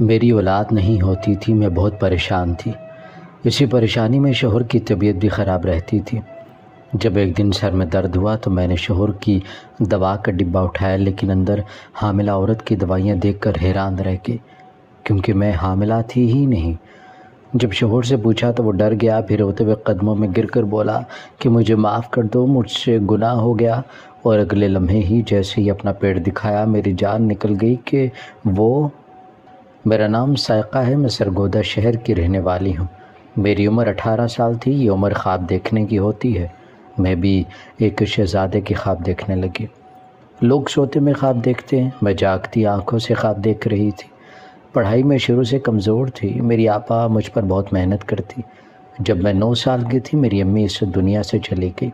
میری اولاد نہیں ہوتی تھی، میں بہت پریشان تھی۔ اسی پریشانی میں شوہر کی طبیعت بھی خراب رہتی تھی۔ جب ایک دن سر میں درد ہوا تو میں نے شوہر کی دوا کا ڈبہ اٹھایا، لیکن اندر حاملہ عورت کی دوائیاں دیکھ کر حیران رہ گئی، کیونکہ میں حاملہ تھی ہی نہیں۔ جب شوہر سے پوچھا تو وہ ڈر گیا، پھر روتے ہوئے قدموں میں گر کر بولا کہ مجھے معاف کر دو، مجھ سے گناہ ہو گیا۔ اور اگلے لمحے ہی جیسے ہی اپنا پیٹ دکھایا، میری جان نکل گئی کہ میرا نام سائقہ ہے، میں سرگودا شہر کی رہنے والی ہوں۔ میری عمر 18 سال تھی۔ یہ عمر خواب دیکھنے کی ہوتی ہے۔ میں بھی ایک شہزادے کی خواب دیکھنے لگی۔ لوگ سوتے میں خواب دیکھتے ہیں، میں جاگتی آنکھوں سے خواب دیکھ رہی تھی۔ پڑھائی میں شروع سے کمزور تھی۔ میری آپا مجھ پر بہت محنت کرتی۔ جب میں 9 سال کی تھی میری امی اس دنیا سے چلی گئی۔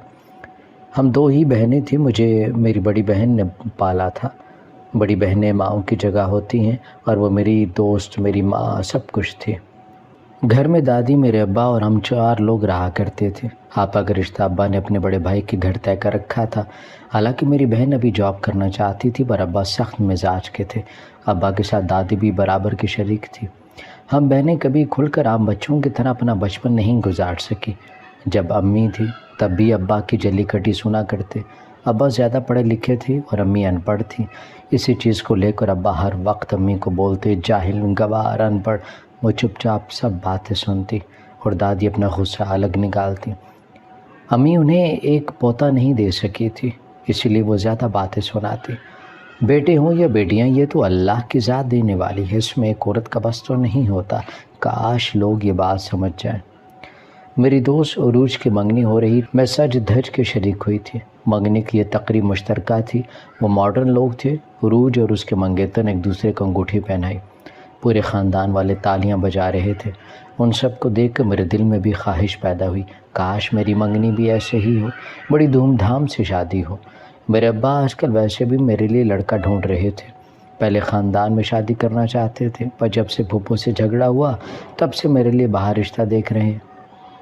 ہم 2 ہی بہنیں تھیں، مجھے میری بڑی بہن نے پالا تھا۔ بڑی بہنیں ماؤں کی جگہ ہوتی ہیں، اور وہ میری دوست، میری ماں، سب کچھ تھی۔ گھر میں دادی، میرے ابا اور ہم 4 لوگ رہا کرتے تھے۔ آپا کا رشتہ ابا نے اپنے بڑے بھائی کے گھر طے کر رکھا تھا۔ حالانکہ میری بہن ابھی جاب کرنا چاہتی تھی، پر ابا سخت مزاج کے تھے۔ ابا کے ساتھ دادی بھی برابر کی شریک تھی۔ ہم بہنیں کبھی کھل کر عام بچوں کی طرح اپنا بچپن نہیں گزار سکی۔ جب امی تھی تب بھی ابا کی جلی کٹی سنا کرتے۔ ابا زیادہ پڑھے لکھے تھے اور امی ان پڑھ تھیں۔ اسی چیز کو لے کر ابا ہر وقت امی کو بولتے، جاہل، گنوار، ان پڑھ۔ وہ چپ چاپ سب باتیں سنتی اور دادی اپنا غصہ الگ نکالتی۔ امی انہیں ایک پوتا نہیں دے سکی تھی، اسی لیے وہ زیادہ باتیں سناتی۔ بیٹے ہوں یا بیٹیاں، یہ تو اللہ کی ذات دینے والی ہے، اس میں ایک عورت کا بس تو نہیں ہوتا۔ کاش لوگ یہ بات سمجھ جائیں۔ میری دوست عروج کی منگنی ہو رہی، میں سج دھج کے شریک ہوئی تھی۔ منگنی کی یہ تقریب مشترکہ تھی۔ وہ ماڈرن لوگ تھے۔ عروج اور اس کے منگیتر نے ایک دوسرے کو انگوٹھی پہنائی۔ پورے خاندان والے تالیاں بجا رہے تھے۔ ان سب کو دیکھ کر میرے دل میں بھی خواہش پیدا ہوئی، کاش میری منگنی بھی ایسے ہی ہو، بڑی دھوم دھام سے شادی ہو۔ میرے ابا آج کل ویسے بھی میرے لیے لڑکا ڈھونڈ رہے تھے۔ پہلے خاندان میں شادی کرنا چاہتے تھے، پر جب سے پھوپھو سے جھگڑا ہوا تب سے میرے لیے باہر رشتہ دیکھ رہے ہیں۔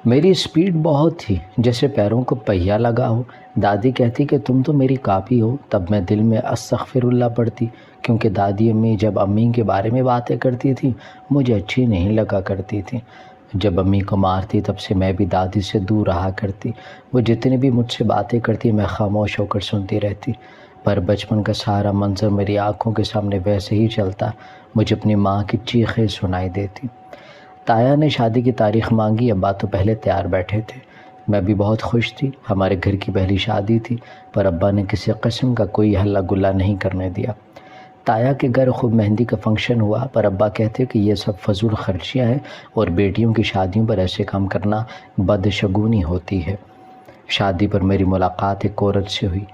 میری سپیڈ بہت تھی، جیسے پیروں کو پہیہ لگا ہو۔ دادی کہتی کہ تم تو میری کاپی ہو، تب میں دل میں استغفر اللہ پڑھتی، کیونکہ دادی امی جب امی کے بارے میں باتیں کرتی تھی مجھے اچھی نہیں لگا کرتی تھی۔ جب امی کو مارتی تب سے میں بھی دادی سے دور رہا کرتی۔ وہ جتنی بھی مجھ سے باتیں کرتی میں خاموش ہو کر سنتی رہتی، پر بچپن کا سارا منظر میری آنکھوں کے سامنے ویسے ہی چلتا۔ مجھے اپنی ماں کی چیخیں سنائی دیتی۔ تایا نے شادی کی تاریخ مانگی، ابا تو پہلے تیار بیٹھے تھے۔ میں بھی بہت خوش تھی، ہمارے گھر کی پہلی شادی تھی، پر ابا نے کسی قسم کا کوئی ہلا گلا نہیں کرنے دیا۔ تایا کے گھر خوب مہندی کا فنکشن ہوا، پر ابا کہتے کہ یہ سب فضول خرچیاں ہیں اور بیٹیوں کی شادیوں پر ایسے کام کرنا بدشگونی ہوتی ہے۔ شادی پر میری ملاقات ایک عورت سے ہوئی۔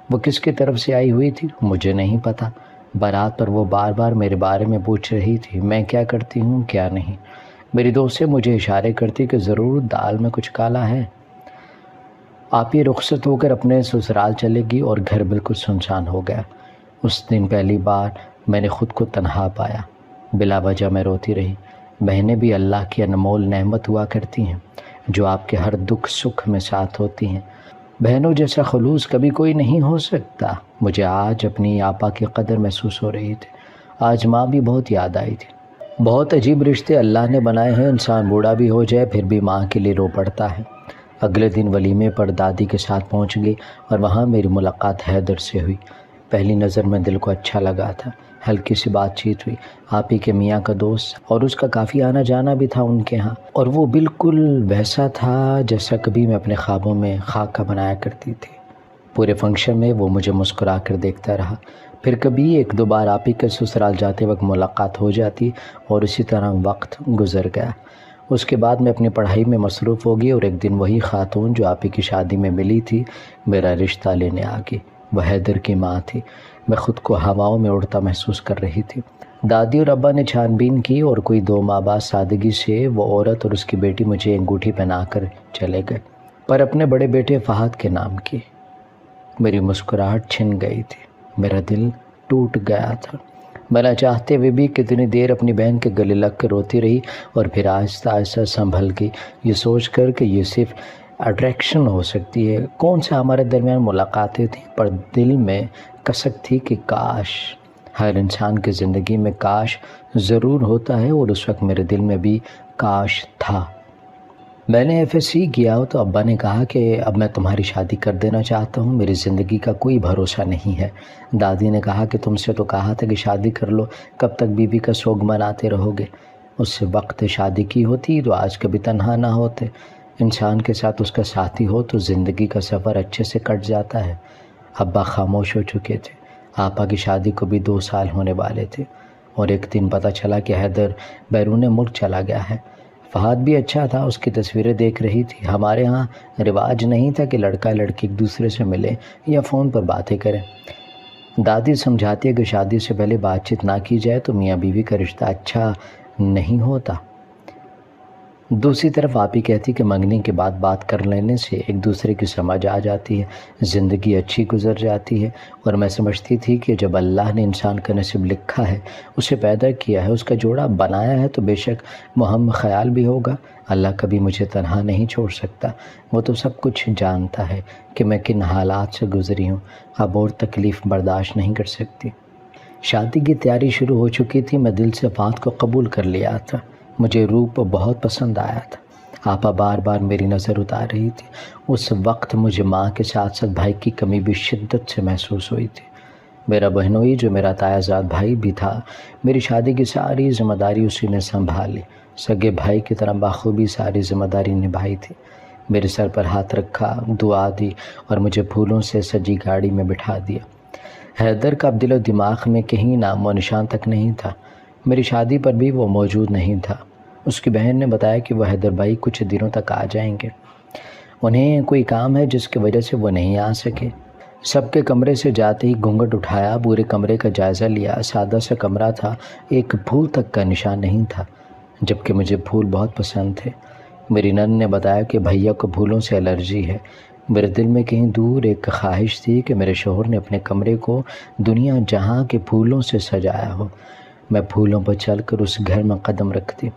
وہ کس کی طرف سے آئی ہوئی تھی مجھے نہیں پتا۔ بارات پر وہ بار بار میرے بارے میں پوچھ رہی تھی، میں کیا کرتی ہوں کیا نہیں۔ میری دوست سے مجھے اشارے کرتی کہ ضرور دال میں کچھ کالا ہے۔ آپ یہ رخصت ہو کر اپنے سسرال چلے گی اور گھر بالکل سنسان ہو گیا۔ اس دن پہلی بار میں نے خود کو تنہا پایا۔ بلا وجہ میں روتی رہی۔ بہنیں بھی اللہ کی انمول نعمت ہوا کرتی ہیں، جو آپ کے ہر دکھ سکھ میں ساتھ ہوتی ہیں۔ بہنوں جیسا خلوص کبھی کوئی نہیں ہو سکتا۔ مجھے آج اپنی آپا کی قدر محسوس ہو رہی تھی۔ آج ماں بھی بہت یاد آئی تھی۔ بہت عجیب رشتے اللہ نے بنائے ہیں، انسان بوڑھا بھی ہو جائے پھر بھی ماں کے لیے رو پڑتا ہے۔ اگلے دن ولیمے پر دادی کے ساتھ پہنچ گئی اور وہاں میری ملاقات حیدر سے ہوئی۔ پہلی نظر میں دل کو اچھا لگا تھا۔ ہلکی سی بات چیت ہوئی۔ آپ ہی کے میاں کا دوست اور اس کا کافی آنا جانا بھی تھا ان کے ہاں، اور وہ بالکل ویسا تھا جیسا کبھی میں اپنے خوابوں میں خاک کا بنایا کرتی تھی۔ پورے فنکشن میں وہ مجھے مسکرا کر دیکھتا رہا۔ پھر کبھی 1-2 بار آپ ہی کے سسرال جاتے وقت ملاقات ہو جاتی اور اسی طرح وقت گزر گیا۔ اس کے بعد میں اپنی پڑھائی میں مصروف ہو گئی اور ایک دن وہی خاتون جو آپ ہی کی شادی میں ملی تھی میرا رشتہ لینے آ گئی۔ وہ حیدر کی ماں تھی۔ میں خود کو ہواؤں میں اڑتا محسوس کر رہی تھی۔ دادی اور ابا نے چھان بین کی اور کوئی 2 ماہ بعد سادگی سے وہ عورت اور اس کی بیٹی مجھے انگوٹھی پہنا کر چلے گئے، پر اپنے بڑے بیٹے فہد کے نام کی۔ میری مسکراہٹ چھن گئی تھی، میرا دل ٹوٹ گیا تھا۔ میں نہ چاہتے ہوئے بھی کتنی دیر اپنی بہن کے گلے لگ کر روتی رہی اور پھر آہستہ آہستہ سنبھل گئی، یہ سوچ کر کہ یہ صرف اٹریکشن ہو سکتی ہے۔ کون سے ہمارے درمیان ملاقاتیں تھیں، پر دل میں کسک تھی کہ کاش ہر انسان کی زندگی میں کاش ضرور ہوتا ہے، اور اس وقت میرے دل میں بھی کاش تھا۔ میں نے FSC کیا تو ابا نے کہا کہ اب میں تمہاری شادی کر دینا چاہتا ہوں، میری زندگی کا کوئی بھروسہ نہیں ہے۔ دادی نے کہا کہ تم سے تو کہا تھا کہ شادی کر لو، کب تک بیوی کا سوگ مناتے رہو گے؟ اس وقت شادی کی ہوتی تو آج کبھی تنہا نہ ہوتے۔ انسان کے ساتھ اس کا ساتھی ہو تو زندگی کا سفر اچھے سے کٹ جاتا ہے۔ ابا خاموش ہو چکے تھے۔ آپا کی شادی کو بھی 2 سال ہونے والے تھے، اور ایک دن پتہ چلا کہ حیدر بیرون ملک چلا گیا ہے۔ فہد بھی اچھا تھا، اس کی تصویریں دیکھ رہی تھی۔ ہمارے ہاں رواج نہیں تھا کہ لڑکا لڑکی ایک دوسرے سے ملے یا فون پر باتیں کریں۔ دادی سمجھاتی ہے کہ شادی سے پہلے بات چیت نہ کی جائے تو میاں بیوی کا رشتہ اچھا نہیں ہوتا۔ دوسری طرف آپی کہتی کہ منگنی کے بعد بات کر لینے سے ایک دوسرے کی سمجھ آ جاتی ہے، زندگی اچھی گزر جاتی ہے۔ اور میں سمجھتی تھی کہ جب اللہ نے انسان کا نصیب لکھا ہے، اسے پیدا کیا ہے، اس کا جوڑا بنایا ہے، تو بے شک محم خیال بھی ہوگا۔ اللہ کبھی مجھے تنہا نہیں چھوڑ سکتا، وہ تو سب کچھ جانتا ہے کہ میں کن حالات سے گزری ہوں، اب اور تکلیف برداشت نہیں کر سکتی۔ شادی کی تیاری شروع ہو چکی تھی۔ میں دل سے فہد کو قبول کر لیا تھا۔ مجھے روپ بہت پسند آیا تھا۔ آپا بار بار میری نظر اتار رہی تھی۔ اس وقت مجھے ماں کے ساتھ ساتھ بھائی کی کمی بھی شدت سے محسوس ہوئی تھی۔ میرا بہنوئی جو میرا تایا زاد بھائی بھی تھا، میری شادی کی ساری ذمہ داری اسی نے سنبھالی۔ سگے بھائی کی طرح بخوبی ساری ذمہ داری نبھائی تھی۔ میرے سر پر ہاتھ رکھا، دعا دی اور مجھے پھولوں سے سجی گاڑی میں بٹھا دیا۔ حیدر کا اب دل و دماغ میں کہیں نام و نشان تک نہیں تھا۔ میری شادی پر بھی وہ موجود نہیں تھا۔ اس کی بہن نے بتایا کہ وہ حیدر بھائی کچھ دنوں تک آ جائیں گے، انہیں کوئی کام ہے جس کی وجہ سے وہ نہیں آ سکے۔ سب کے کمرے سے جاتے ہی گھونگھٹ اٹھایا، پورے کمرے کا جائزہ لیا۔ سادہ سا کمرہ تھا، ایک پھول تک کا نشان نہیں تھا، جبکہ مجھے پھول بہت پسند تھے۔ میری نن نے بتایا کہ بھیا کو پھولوں سے الرجی ہے۔ میرے دل میں کہیں دور ایک خواہش تھی کہ میرے شوہر نے اپنے کمرے کو دنیا جہاں کے پھولوں سے سجایا ہو، میں پھولوں پر چل کر اس گھر میں قدم رکھتی۔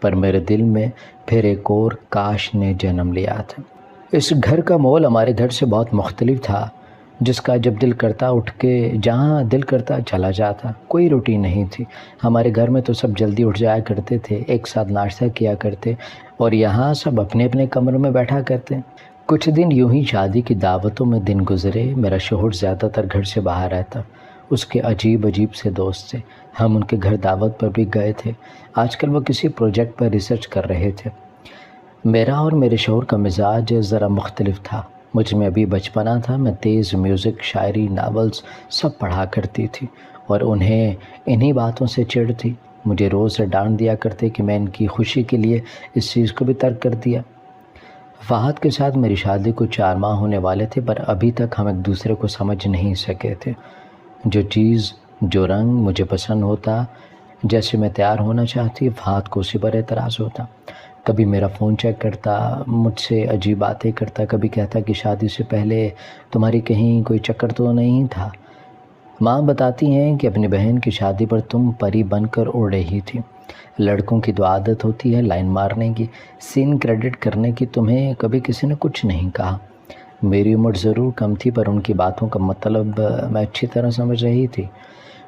پر میرے دل میں پھر ایک اور کاش نے جنم لیا تھا۔ اس گھر کا ماحول ہمارے گھر سے بہت مختلف تھا، جس کا جب دل کرتا اٹھ کے جہاں دل کرتا چلا جاتا، کوئی روٹین نہیں تھی۔ ہمارے گھر میں تو سب جلدی اٹھ جایا کرتے تھے، ایک ساتھ ناشتہ کیا کرتے، اور یہاں سب اپنے اپنے کمروں میں بیٹھا کرتے۔ کچھ دن یوں ہی شادی کی دعوتوں میں دن گزرے۔ میرا شوہر زیادہ تر گھر سے باہر رہتا، اس کے عجیب سے دوست تھے، ہم ان کے گھر دعوت پر بھی گئے تھے۔ آج کل وہ کسی پروجیکٹ پر ریسرچ کر رہے تھے۔ میرا اور میرے شوہر کا مزاج ذرا مختلف تھا۔ مجھ میں ابھی بچپنا تھا، میں تیز میوزک، شاعری، ناولز سب پڑھا کرتی تھی، اور انہیں انہی باتوں سے چڑ تھی۔ مجھے روز ڈانٹ دیا کرتے کہ میں ان کی خوشی کے لیے اس چیز کو بھی ترک کر دیا۔ فہد کے ساتھ میری شادی کو 4 ماہ ہونے والے تھے، پر ابھی تک ہم ایک دوسرے کو سمجھ نہیں سکے تھے۔ جو چیز، جو رنگ مجھے پسند ہوتا، جیسے میں تیار ہونا چاہتی، فہد کو اسی پر اعتراض ہوتا۔ کبھی میرا فون چیک کرتا، مجھ سے عجیب باتیں کرتا، کبھی کہتا کہ شادی سے پہلے تمہاری کہیں کوئی چکر تو نہیں تھا۔ ماں بتاتی ہیں کہ اپنی بہن کی شادی پر تم پری بن کر اڑ رہی تھی۔ لڑکوں کی تو عادت ہوتی ہے لائن مارنے کی، سین کریڈٹ کرنے کی، تمہیں کبھی کسی نے کچھ نہیں کہا۔ میری عمر ضرور کم تھی، پر ان کی باتوں کا مطلب میں اچھی طرح سمجھ رہی تھی۔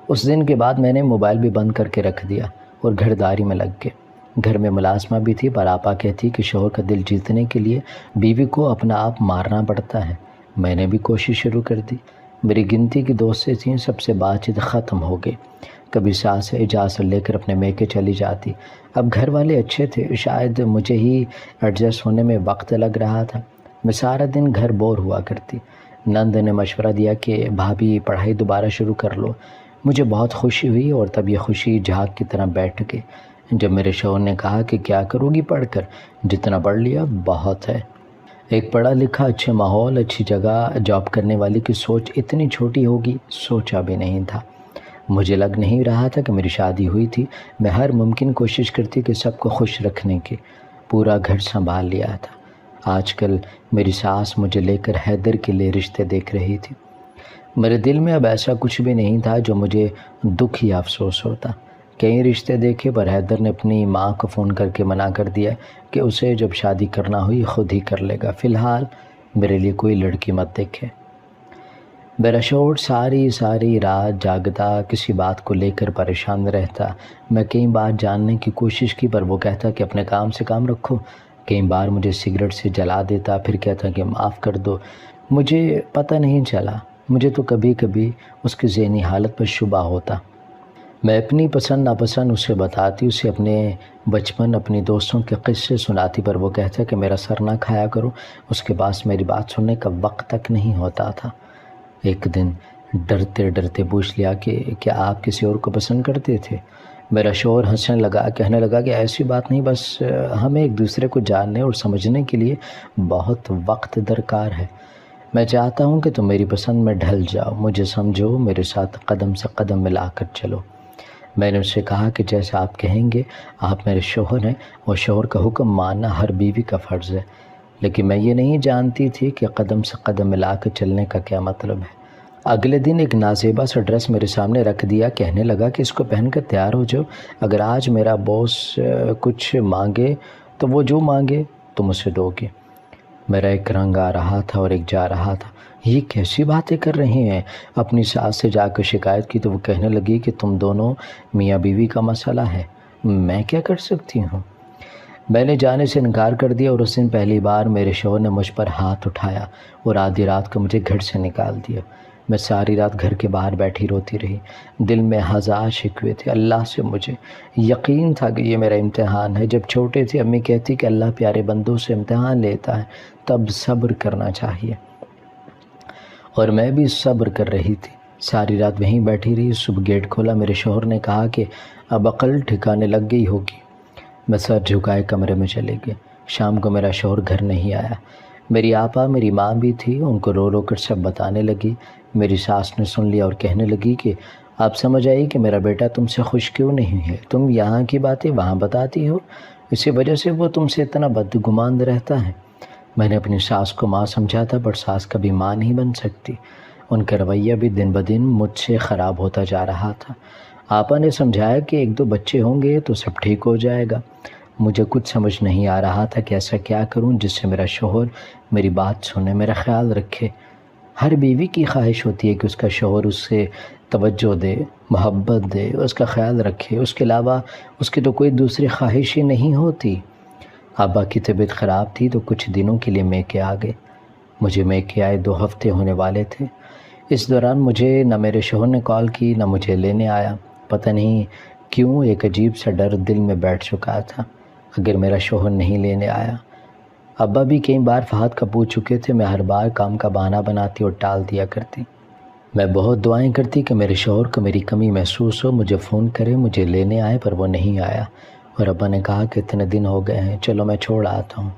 اس دن کے بعد میں نے موبائل بھی بند کر کے رکھ دیا اور گھرداری میں لگ گئے۔ گھر میں ملازمہ بھی تھی، پر آپا کہتی کہ شوہر کا دل جیتنے کے لیے بیوی کو اپنا آپ مارنا پڑتا ہے۔ میں نے بھی کوشش شروع کر دی۔ میری گنتی کی دوستیں تھیں، سب سے بات چیت ختم ہو گئی۔ کبھی ساس اجازت لے کر اپنے میکے چلی جاتی۔ اب گھر والے اچھے تھے، شاید مجھے ہی ایڈجسٹ ہونے میں وقت لگ رہا تھا۔ میں سارا دن گھر بور ہوا کرتی۔ نند نے مشورہ دیا کہ بھابھی پڑھائی دوبارہ شروع کر لو۔ مجھے بہت خوشی ہوئی، اور تب یہ خوشی جھاگ کی طرح بیٹھ گئی جب میرے شوہر نے کہا کہ کیا کرو گی پڑھ کر، جتنا پڑھ لیا بہت ہے۔ ایک پڑھا لکھا، اچھے ماحول، اچھی جگہ جاب کرنے والی کی سوچ اتنی چھوٹی ہوگی، سوچا بھی نہیں تھا۔ مجھے لگ نہیں رہا تھا کہ میری شادی ہوئی تھی۔ میں ہر ممکن کوشش کرتی کہ سب کو خوش رکھنے کی، پورا گھر سنبھال لیا تھا۔ آج کل میری ساس مجھے لے کر حیدر کے لیے رشتے دیکھ رہی تھی۔ میرے دل میں اب ایسا کچھ بھی نہیں تھا جو مجھے دکھ یا افسوس ہوتا۔ کئی رشتے دیکھے، پر حیدر نے اپنی ماں کو فون کر کے منع کر دیا کہ اسے جب شادی کرنا ہوئی خود ہی کر لے گا، فی الحال میرے لیے کوئی لڑکی مت دیکھے۔ میرا شوہر ساری رات جاگتا، کسی بات کو لے کر پریشان رہتا۔ میں کئی بار جاننے کی کوشش کی پر وہ کہتا کہ اپنے کام سے کام رکھو۔ کئی بار مجھے سگریٹ سے جلا دیتا، پھر کہتا کہ معاف کر دو۔ مجھے پتہ نہیں چلا، مجھے تو کبھی کبھی اس کی ذہنی حالت پر شبہ ہوتا۔ میں اپنی پسند ناپسند اسے بتاتی، اسے اپنے بچپن، اپنی دوستوں کے قصے سناتی، پر وہ کہتا کہ میرا سر نہ کھایا کرو۔ اس کے پاس میری بات سننے کا وقت تک نہیں ہوتا تھا۔ ایک دن ڈرتے ڈرتے پوچھ لیا کہ کیا آپ کسی اور کو پسند کرتے تھے؟ میرا شوہر ہنسنے لگا، کہنے لگا کہ ایسی بات نہیں، بس ہمیں ایک دوسرے کو جاننے اور سمجھنے کے لیے بہت وقت درکار ہے۔ میں چاہتا ہوں کہ تم میری پسند میں ڈھل جاؤ، مجھے سمجھو، میرے ساتھ قدم سے قدم ملا کر چلو۔ میں نے اس سے کہا کہ جیسا آپ کہیں گے، آپ میرے شوہر ہیں اور شوہر کا حکم ماننا ہر بیوی کا فرض ہے۔ لیکن میں یہ نہیں جانتی تھی کہ قدم سے قدم ملا کر چلنے کا کیا مطلب ہے۔ اگلے دن ایک نازیبا سا ڈریس میرے سامنے رکھ دیا، کہنے لگا کہ اس کو پہن کر تیار ہو جاؤ، اگر آج میرا باس کچھ مانگے تو وہ جو مانگے تم اسے دو گے۔ میرا ایک رنگ آ رہا تھا اور ایک جا رہا تھا۔ یہ کیسی باتیں کر رہے ہیں؟ اپنی ساس سے جا کر شکایت کی تو وہ کہنے لگی کہ تم دونوں میاں بیوی کا مسئلہ ہے، میں کیا کر سکتی ہوں؟ میں نے جانے سے انکار کر دیا اور اس دن پہلی بار میرے شوہر نے مجھ پر ہاتھ اٹھایا اور آدھی رات کو مجھے گھر سے نکال دیا۔ میں ساری رات گھر کے باہر بیٹھی روتی رہی، دل میں ہزار شکوے تھے۔ اللہ سے مجھے یقین تھا کہ یہ میرا امتحان ہے۔ جب چھوٹے تھے امی کہتی کہ اللہ پیارے بندوں سے امتحان لیتا ہے، تب صبر کرنا چاہیے، اور میں بھی صبر کر رہی تھی۔ ساری رات وہیں بیٹھی رہی۔ صبح گیٹ کھولا، میرے شوہر نے کہا کہ اب عقل ٹھکانے لگ گئی ہوگی۔ میں سر جھکائے کمرے میں چلے گیا۔ شام کو میرا شوہر گھر نہیں آیا۔ میری آپا، میری ماں بھی تھی، ان کو رو رو کر سب بتانے لگی۔ میری ساس نے سن لیا اور کہنے لگی کہ آپ سمجھ آئی کہ میرا بیٹا تم سے خوش کیوں نہیں ہے، تم یہاں کی باتیں وہاں بتاتی ہو، اسی وجہ سے وہ تم سے اتنا بدگمان رہتا ہے۔ میں نے اپنی ساس کو ماں سمجھا تھا، پر ساس کبھی ماں نہیں بن سکتی۔ ان کا رویہ بھی دن بدن مجھ سے خراب ہوتا جا رہا تھا۔ آپا نے سمجھایا کہ ایک دو بچے ہوں گے تو سب ٹھیک ہو جائے گا۔ مجھے کچھ سمجھ نہیں آ رہا تھا کہ ایسا کیا کروں جس سے میرا شوہر میری بات سنے، میرا خیال رکھے۔ ہر بیوی کی خواہش ہوتی ہے کہ اس کا شوہر اس سے توجہ دے، محبت دے، اس کا خیال رکھے، اس کے علاوہ اس کی تو کوئی دوسری خواہش ہی نہیں ہوتی۔ ابا کی طبیعت خراب تھی تو کچھ دنوں کے لیے میکے آ گئے۔ مجھے میکے آئے 2 ہفتے ہونے والے تھے۔ اس دوران مجھے نہ میرے شوہر نے کال کی نہ مجھے لینے آیا۔ پتہ نہیں کیوں ایک عجیب سا ڈر دل میں بیٹھ چکا تھا اگر میرا شوہر نہیں لینے آیا۔ ابا بھی کئی بار فہد کا پوچھ چکے تھے، میں ہر بار کام کا بہانہ بناتی اور ٹال دیا کرتی۔ میں بہت دعائیں کرتی کہ میرے شوہر کو میری کمی محسوس ہو، مجھے فون کرے، مجھے لینے آئے، پر وہ نہیں آیا۔ اور ابا نے کہا کہ اتنے دن ہو گئے ہیں، چلو میں چھوڑ آتا ہوں،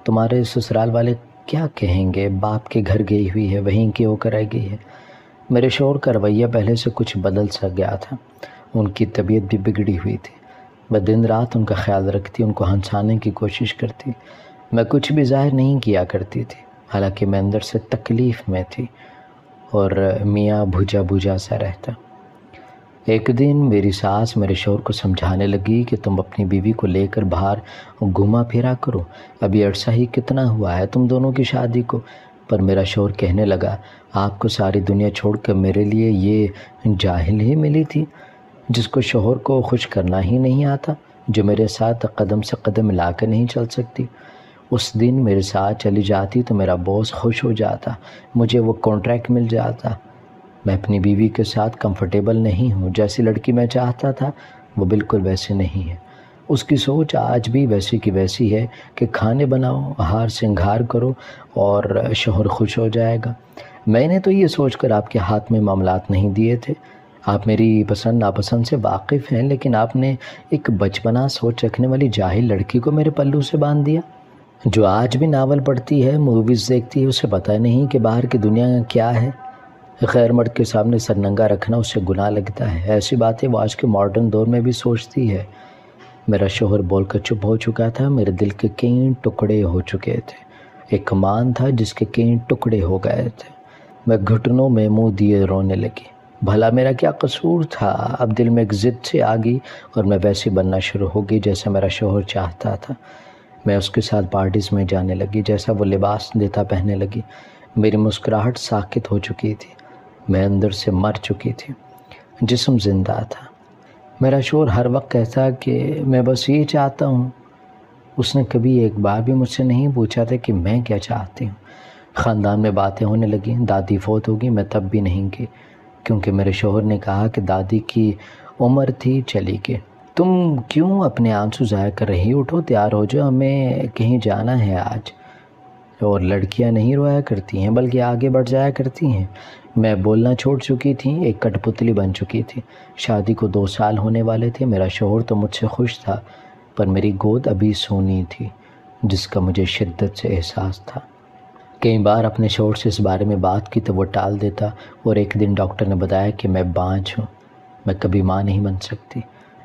تمہارے سسرال والے کیا کہیں گے، باپ کے گھر گئی ہوئی ہے، وہیں کی ہو کر رہ گئی ہے۔ میرے شوہر کا رویہ پہلے سے کچھ بدل سا گیا تھا، ان کی طبیعت بھی بگڑی ہوئی تھی۔ میں دن رات ان کا خیال رکھتی، ان کو ہنسانے کی کوشش کرتی۔ میں کچھ بھی ظاہر نہیں کیا کرتی تھی، حالانکہ میں اندر سے تکلیف میں تھی اور میاں بھجا بھجا سا رہتا۔ ایک دن میری ساس میرے شوہر کو سمجھانے لگی کہ تم اپنی بیوی کو لے کر باہر گھوما پھرا کرو، ابھی عرصہ ہی کتنا ہوا ہے تم دونوں کی شادی کو۔ پر میرا شوہر کہنے لگا، آپ کو ساری دنیا چھوڑ کر میرے لیے یہ جاہل ہی ملی تھی جس کو شوہر کو خوش کرنا ہی نہیں آتا، جو میرے ساتھ قدم سے قدم ملا کر نہیں چل سکتی۔ اس دن میرے ساتھ چلی جاتی تو میرا باس خوش ہو جاتا، مجھے وہ کانٹریکٹ مل جاتا۔ میں اپنی بیوی کے ساتھ کمفرٹیبل نہیں ہوں، جیسی لڑکی میں چاہتا تھا وہ بالکل ویسے نہیں ہے۔ اس کی سوچ آج بھی ویسی کی ویسی ہے کہ کھانے بناؤ، ہار سنگھار کرو اور شوہر خوش ہو جائے گا۔ میں نے تو یہ سوچ کر آپ کے ہاتھ میں معاملات نہیں دیے تھے، آپ میری پسند ناپسند سے واقف ہیں، لیکن آپ نے ایک بچپنا سوچ رکھنے والی جاہل لڑکی کو میرے پلو سے باندھ دیا، جو آج بھی ناول پڑھتی ہے، موویز دیکھتی ہے، اسے پتہ نہیں کہ باہر کی دنیا کیا ہے۔ غیر مرد کے سامنے سر ننگا رکھنا اسے گناہ لگتا ہے۔ ایسی باتیں وہ آج کے ماڈرن دور میں بھی سوچتی ہے۔ میرا شوہر بول کر چپ ہو چکا تھا، میرے دل کے کئی ٹکڑے ہو چکے تھے، ایک کمان تھا جس کے کئی ٹکڑے ہو گئے تھے۔ میں گھٹنوں میں منہ دیے رونے لگی۔ بھلا میرا کیا قصور تھا؟ اب دل میں ایک ضد سے آ گئی اور میں ویسے بننا شروع ہو گئی جیسا میرا شوہر چاہتا تھا۔ میں اس کے ساتھ پارٹیز میں جانے لگی، جیسا وہ لباس دیتا پہننے لگی۔ میری مسکراہٹ ساکت ہو چکی تھی۔ میں اندر سے مر چکی تھی، جسم زندہ تھا۔ میرا شوہر ہر وقت کہتا کہ میں بس یہ چاہتا ہوں۔ اس نے کبھی ایک بار بھی مجھ سے نہیں پوچھا تھا کہ میں کیا چاہتی ہوں۔ خاندان میں باتیں ہونے لگیں، دادی فوت ہوگی، میں تب بھی نہیں گئی، کیونکہ میرے شوہر نے کہا کہ دادی کی عمر تھی، چلی گئی۔ تم کیوں اپنے آنسو ضائع کر رہی، اٹھو تیار ہو جاؤ، ہمیں کہیں جانا ہے آج۔ اور لڑکیاں نہیں رویا کرتی ہیں بلکہ آگے بڑھ جایا کرتی ہیں۔ میں بولنا چھوڑ چکی تھی، ایک کٹ پتلی بن چکی تھی۔ شادی کو 2 سال ہونے والے تھے۔ میرا شوہر تو مجھ سے خوش تھا، پر میری گود ابھی سونی تھی، جس کا مجھے شدت سے احساس تھا۔ کئی بار اپنے شوہر سے اس بارے میں بات کی تو وہ ٹال دیتا، اور ایک دن ڈاکٹر نے بتایا کہ میں بانجھ ہوں، میں کبھی ماں نہیں بن سکتی۔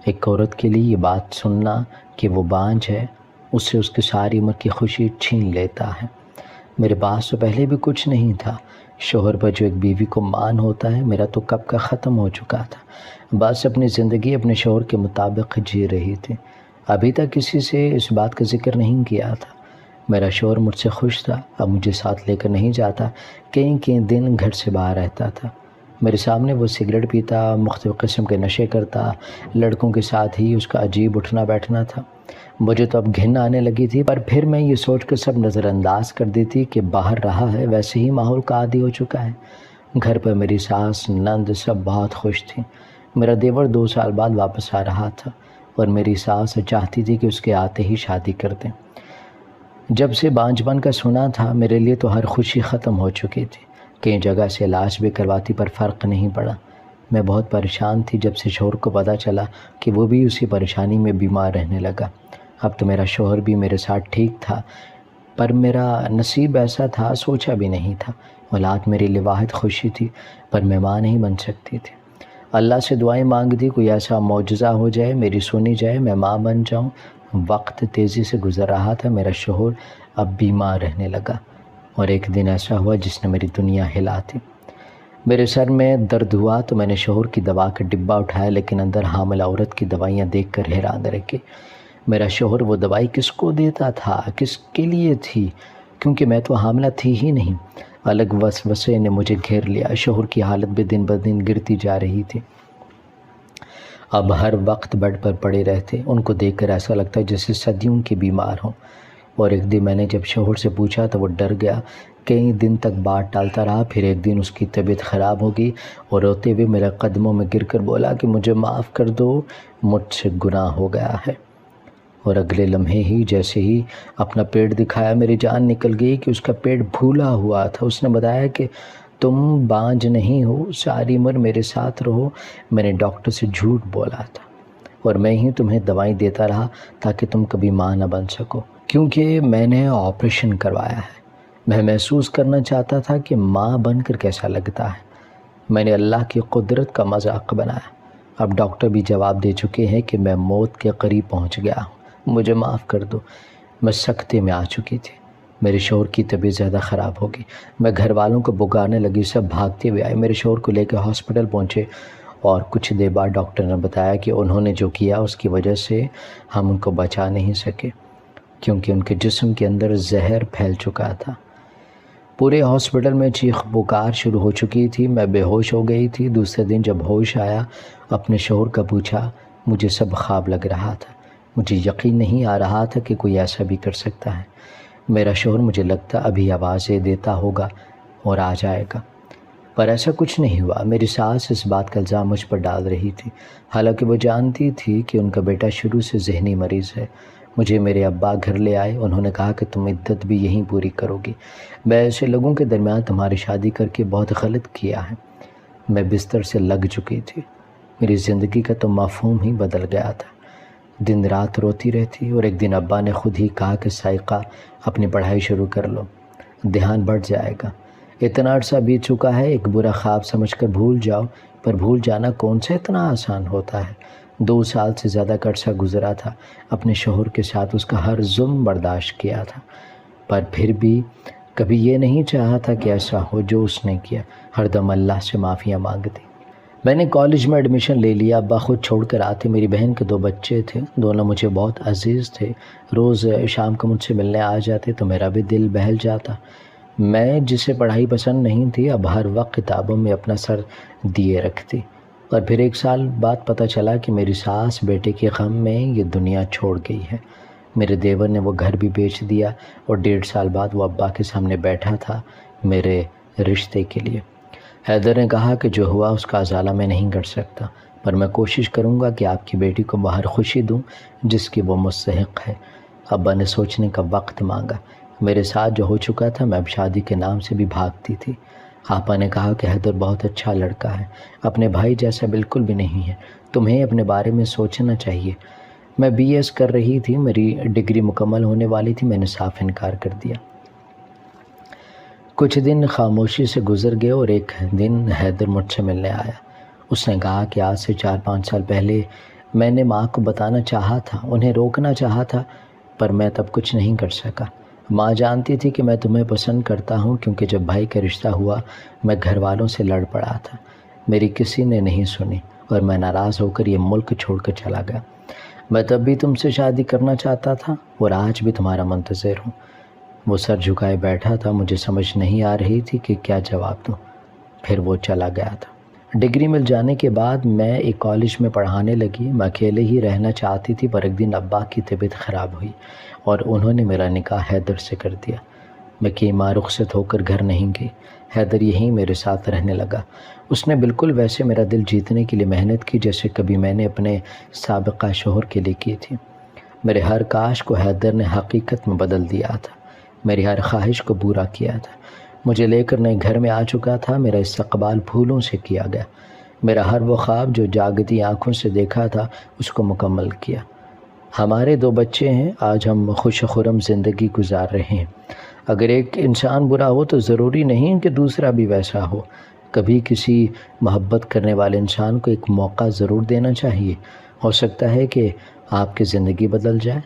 ایک عورت کے لیے یہ بات سننا کہ وہ بانجھ ہے، اس سے اس کی ساری عمر کی خوشی چھین لیتا ہے۔ میرے پاس تو پہلے بھی کچھ نہیں تھا، شوہر پر جو ایک بیوی کو مان ہوتا ہے، میرا تو کب کا ختم ہو چکا تھا۔ بس اپنی زندگی اپنے شوہر کے مطابق جی رہی تھی۔ ابھی تک کسی سے اس بات کا ذکر نہیں کیا تھا۔ میرا شوہر مجھ سے خوش تھا، اب مجھے ساتھ لے کر نہیں جاتا، کئی دن گھر سے باہر رہتا تھا۔ میرے سامنے وہ سگریٹ پیتا، مختلف قسم کے نشے کرتا، لڑکوں کے ساتھ ہی اس کا عجیب اٹھنا بیٹھنا تھا۔ مجھے تو اب گھن آنے لگی تھی، پر پھر میں یہ سوچ کر سب نظر انداز کر دی تھی کہ باہر رہا ہے ویسے ہی ماحول کا عادی ہو چکا ہے۔ گھر پر میری ساس، نند سب بہت خوش تھیں۔ میرا دیور 2 سال بعد واپس آ رہا تھا، اور میری ساس چاہتی تھی کہ اس کے آتے ہی شادی کر دیں۔ جب سے بانجھ بن کا سنا تھا، میرے لیے تو ہر خوشی ختم ہو چکی تھی۔ کئی جگہ سے علاج بھی کرواتی، پر فرق نہیں پڑا۔ میں بہت پریشان تھی جب سے شوہر کو پتہ چلا کہ وہ بھی اسی پریشانی میں بیمار رہنے لگا۔ اب تو میرا شوہر بھی میرے ساتھ ٹھیک تھا، پر میرا نصیب ایسا تھا سوچا بھی نہیں تھا۔ اولاد میرے لیے واحد خوشی تھی، پر میں ماں نہیں بن سکتی تھی۔ اللہ سے دعائیں مانگ دی، کوئی ایسا معجزہ ہو جائے، میری سنی جائے، میں ماں بن جاؤں۔ وقت تیزی سے گزر رہا تھا، میرا شوہر اب بیمار رہنے لگا، اور ایک دن ایسا ہوا جس نے میری دنیا ہلا دی۔ میرے سر میں درد ہوا تو میں نے شوہر کی دوا کا ڈبہ اٹھایا، لیکن اندر حاملہ عورت کی دوائیاں دیکھ کر حیران رہ گئی۔ میرا شوہر وہ دوائی کس کو دیتا تھا، کس کے لیے تھی، کیونکہ میں تو حاملہ تھی ہی نہیں۔ الگ وسوسے نے مجھے گھیر لیا، شوہر کی حالت بھی دن بدن گرتی جا رہی تھی۔ اب ہر وقت بیڈ پر پڑے رہتے، ان کو دیکھ کر ایسا لگتا جیسے صدیوں کے بیمار ہوں۔ اور ایک دن میں نے جب شوہر سے پوچھا تو وہ ڈر گیا، کئی دن تک بات ٹالتا رہا۔ پھر ایک دن اس کی طبیعت خراب ہو گئی، اور روتے ہوئے میرے قدموں میں گر کر بولا کہ مجھے معاف کر دو، مجھ سے گناہ ہو گیا ہے۔ اور اگلے لمحے ہی جیسے ہی اپنا پیٹ دکھایا، میری جان نکل گئی کہ اس کا پیٹ پھولا ہوا تھا۔ اس نے بتایا کہ تم بانجھ نہیں ہو، ساری عمر میرے ساتھ رہو۔ میں نے ڈاکٹر سے جھوٹ بولا تھا، اور میں ہی تمہیں دوائیں دیتا رہا تاکہ تم کبھی ماں نہ بن سکو، کیونکہ میں نے آپریشن کروایا ہے۔ میں محسوس کرنا چاہتا تھا کہ ماں بن کر کیسا لگتا ہے۔ میں نے اللہ کی قدرت کا مذاق بنایا۔ اب ڈاکٹر بھی جواب دے چکے ہیں کہ میں موت کے قریب پہنچ گیا ہوں، مجھے معاف کر دو۔ میں سکتے میں آ چکی تھی۔ میرے شوہر کی طبیعت زیادہ خراب ہو گئی۔ میں گھر والوں کو پکارنے لگی، سب بھاگتے ہوئے آئے، میرے شوہر کو لے کے ہاسپٹل پہنچے، اور کچھ دیر بعد ڈاکٹر نے بتایا کہ انہوں نے جو کیا اس کی وجہ سے ہم ان کو بچا نہیں سکے، کیونکہ ان کے جسم کے اندر زہر پھیل چکا تھا۔ پورے ہاسپٹل میں چیخ پکار شروع ہو چکی تھی، میں بے ہوش ہو گئی تھی۔ دوسرے دن جب ہوش آیا، اپنے شوہر کا پوچھا، مجھے سب خواب لگ رہا تھا۔ مجھے یقین نہیں آ رہا تھا کہ کوئی ایسا بھی کر سکتا ہے۔ میرا شوہر مجھے لگتا ابھی آوازیں دیتا ہوگا اور آ جائے گا، پر ایسا کچھ نہیں ہوا۔ میری ساس اس بات کا الزام مجھ پر ڈال رہی تھی، حالانکہ وہ جانتی تھی کہ ان کا بیٹا شروع سے ذہنی مریض ہے۔ مجھے میرے ابا گھر لے آئے، انہوں نے کہا کہ تم عدت بھی یہیں پوری کرو گی۔ میں ایسے لوگوں کے درمیان تمہاری شادی کر کے بہت غلط کیا ہے۔ میں بستر سے لگ چکی تھی، میری زندگی کا تو مفہوم ہی بدل گیا تھا۔ دن رات روتی رہتی، اور ایک دن ابا نے خود ہی کہا کہ سائقہ اپنی پڑھائی شروع کر لو، دھیان بڑھ جائے گا۔ اتنا عرصہ بیت چکا ہے، ایک برا خواب سمجھ کر بھول جاؤ، پر بھول جانا کون سا اتنا آسان ہوتا ہے۔ 2 سال سے زیادہ کا عرصہ گزرا تھا، اپنے شوہر کے ساتھ اس کا ہر ظلم برداشت کیا تھا، پر پھر بھی کبھی یہ نہیں چاہا تھا کہ ایسا ہو جو اس نے کیا۔ ہر دم اللہ سے معافیاں مانگتی۔ میں نے کالج میں ایڈمیشن لے لیا، ابا خود چھوڑ کر آتے۔ میری بہن کے 2 بچے تھے، دونوں مجھے بہت عزیز تھے۔ روز شام کو مجھ سے ملنے آ جاتے تو میرا بھی دل بہل جاتا۔ میں جسے پڑھائی پسند نہیں تھی اب ہر وقت کتابوں میں اپنا سر دیے رکھتی، اور پھر 1 سال بعد پتہ چلا کہ میری ساس بیٹے کے غم میں یہ دنیا چھوڑ گئی ہے۔ میرے دیور نے وہ گھر بھی بیچ دیا اور 1.5 سال بعد وہ ابا کے سامنے بیٹھا تھا میرے رشتے کے لیے۔ حیدر نے کہا کہ جو ہوا اس کا ازالہ میں نہیں کر سکتا، پر میں کوشش کروں گا کہ آپ کی بیٹی کو باہر خوشی دوں جس کی وہ مستحق ہے۔ ابا نے سوچنے کا وقت مانگا۔ میرے ساتھ جو ہو چکا تھا میں اب شادی کے نام سے بھی بھاگتی تھی۔ آپا نے کہا کہ حیدر بہت اچھا لڑکا ہے، اپنے بھائی جیسا بالکل بھی نہیں ہے، تمہیں اپنے بارے میں سوچنا چاہیے۔ میں بی ایس کر رہی تھی، میری ڈگری مکمل ہونے والی تھی، میں نے صاف انکار کر دیا۔ کچھ دن خاموشی سے گزر گئے اور ایک دن حیدر مجھ سے ملنے آیا۔ اس نے کہا کہ آج سے 4-5 سال پہلے میں نے ماں کو بتانا چاہا تھا، انہیں روکنا چاہا تھا، پر میں تب کچھ نہیں کر سکا۔ ماں جانتی تھی کہ میں تمہیں پسند کرتا ہوں، کیونکہ جب بھائی کا رشتہ ہوا میں گھر والوں سے لڑ پڑا تھا۔ میری کسی نے نہیں سنی اور میں ناراض ہو کر یہ ملک چھوڑ کر چلا گیا۔ میں تب بھی تم سے شادی کرنا چاہتا تھا اور آج بھی تمہارا منتظر ہوں۔ وہ سر جھکائے بیٹھا تھا، مجھے سمجھ نہیں آ رہی تھی کہ کیا جواب دوں۔ پھر وہ چلا گیا تھا۔ ڈگری مل جانے کے بعد میں ایک کالج میں پڑھانے لگی۔ میں اکیلے ہی رہنا چاہتی تھی، پر ایک دن ابا کی طبیعت خراب ہوئی اور انہوں نے میرا نکاح حیدر سے کر دیا۔ میں کی ماں رخصت ہو کر گھر نہیں گئی۔ حیدر یہیں میرے ساتھ رہنے لگا۔ اس نے بالکل ویسے میرا دل جیتنے کے لیے محنت کی جیسے کبھی میں نے اپنے سابقہ شوہر کے لیے کی تھی۔ میرے ہر کاش کو حیدر نے حقیقت میں بدل دیا تھا، میری ہر خواہش کو پورا کیا تھا۔ مجھے لے کر نئے گھر میں آ چکا تھا، میرا استقبال پھولوں سے کیا گیا۔ میرا ہر وہ خواب جو جاگتی آنکھوں سے دیکھا تھا اس کو مکمل کیا۔ ہمارے 2 بچے ہیں، آج ہم خوش و خرم زندگی گزار رہے ہیں۔ اگر ایک انسان برا ہو تو ضروری نہیں کہ دوسرا بھی ویسا ہو۔ کبھی کسی محبت کرنے والے انسان کو ایک موقع ضرور دینا چاہیے، ہو سکتا ہے کہ آپ کی زندگی بدل جائے۔